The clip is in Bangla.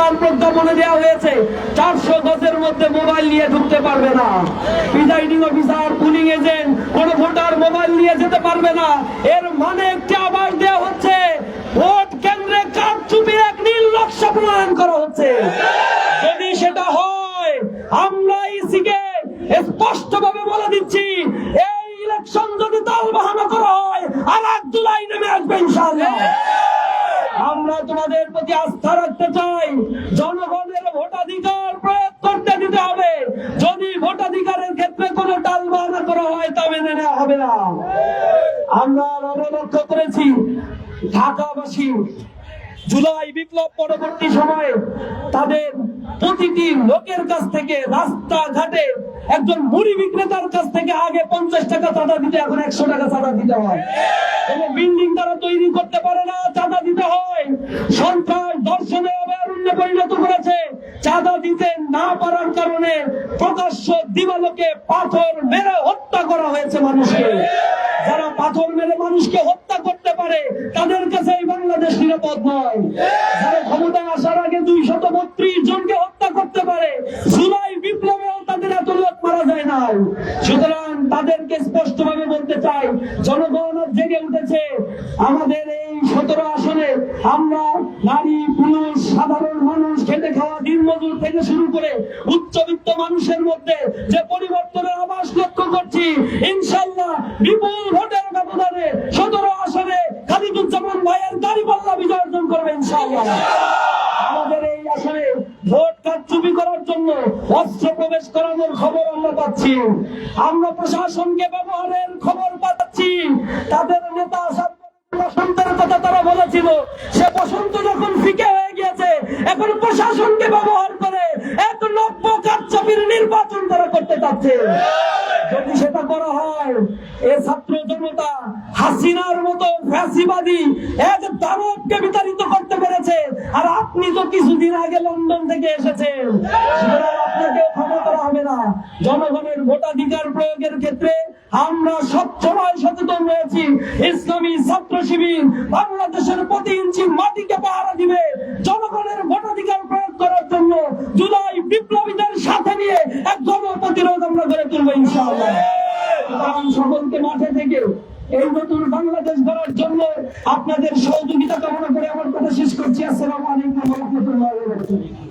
সরকার প্রজ্ঞাপনে দেওয়া হয়েছে 400 গজের মধ্যে মোবাইল নিয়ে ঢুকতে পারবে না। প্রিজাইডিং অফিসার, পুলিং এজেন্ট কোন ভোটার মোবাইল নিয়ে যেতে পারবে না। এর মানে একটি আভাস দেওয়া হচ্ছে ভোট কেন্দ্রে কারচুপির এক নীল নকশা প্রণয়ন করা হচ্ছে। যদি সেটা হয়, আমরা ইসিকে স্পষ্টভাবে বলে দিচ্ছি, এই ইলেকশন যদি তালবাহানা করা হয়, আর 1 জুলাই নেমে আসবে ইনশাআল্লাহ। আমরা তোমাদের প্রতি আস্থা রাখতে চাই, জনগণের ভোটাধিকার প্রয়োগ করতে দিতে হবে। যদি ভোটাধিকারের ক্ষেত্রে কোনো টালবাহানা করা হয়, তা মেনে নেওয়া হবে না। আমরা লক্ষ্য করেছি ঢাকাবাসী জুলাই বিপ্লব পরবর্তী সময়ে তাদের প্রতিটি লোকের কাছ থেকে, রাস্তাঘাটে একজন মুড়ি বিক্রেতার কাছ থেকে আগে 50 টাকা চাঁদা দিতে, এখন 100 টাকা চাঁদা দিতে হয়। কোনো বিল্ডিং তারা তৈরি করতে পারে না, চাঁদা দিতে হয়। সন্ত্রাস ধর্ষণে অভয়ারণ্যে পরিণত করেছে। চাঁদা দিতে না পারার কারণে প্রকাশ্য দিবালোকে পাথর মেরে হত্যা করা হয়েছে মানুষকে। যারা পাথর মেরে মানুষকে হত্যা করতে পারে, তাদের কাছে এই বাংলাদেশ নিরাপদ নয়। যারা ক্ষমতায় আসার আগে 232 জনকে হত্যা করতে পারে, জুলাই বিপ্লবেও তাদের এত লোক মারা যায় না। সুতরাং তাদেরকে স্পষ্টভাবে বলতে চাই, জনগণ জেগে উঠেছে। আমাদের এই 17 আসনে আমরা নারী, পুরুষ, সাধারণ মানুষ, খেটে খাওয়া দিনমজুর থেকে শুরু করে উচ্চবিত্ত মানুষের মধ্যে যে পরিবর্তনের আভাস লক্ষ্য করছি, ইনশাআল্লাহ বিপুল ভোটের ব্যবধানে 17 আসনে খালিদুজ্জামান ভাইয়ের দাঁড়িপাল্লা বিজয় অর্জন করবে ইনশাআল্লাহ। আমাদের এই আসনে ভোট কারচুপি করার জন্য অস্ত্র প্রবেশ করানোর খবর আমরা পাচ্ছি। আমরা প্রশাসনকে ব্যবহারের খবর পাচ্ছি। তাদের নেতা আসার বসন্তের কথা তারা বলেছিল, সে বসন্ত যখন ফিকে হয়ে গিয়েছে, এখন প্রশাসনকে ব্যবহার করে এক নব্য কারচুপির নির্বাচন তারা করতে চাচ্ছে। যদি সেটা করা হয়, এ ছাত্র জনতা হাসিনার মতো ফ্যাসিবাদী এক দানবকে বিতাড়িত করতে পেরেছে। আর আপনি তো কিছুদিন আগে লন্ডন থেকে এসেছেন, আপনাকে ক্ষমা করা হবে না। জনগণের ভোটাধিকার প্রয়োগের ক্ষেত্রে আমরা সবসময় সচেতন রয়েছি। ইসলামী ছাত্র শিবির বাংলাদেশের প্রতি ইঞ্চি মাটিকে পাহারা দিবে। জনগণের ভোটাধিকার প্রয়োগ করার জন্য জুলাই বিপ্লবীদের সাথে নিয়ে এক জনপ্রতিরোধ আমরা গড়ে তুলবো ইনশাআল্লাহ। সকলকে মাঠে থেকে এই নতুন বাংলাদেশ গড়ার জন্য আপনাদের সহযোগিতা কামনা করে আমার কথা শেষ করছি। আসসালামু আলাইকুম ওয়া রাহমাতুল্লাহি ওয়া বারাকাতুহু।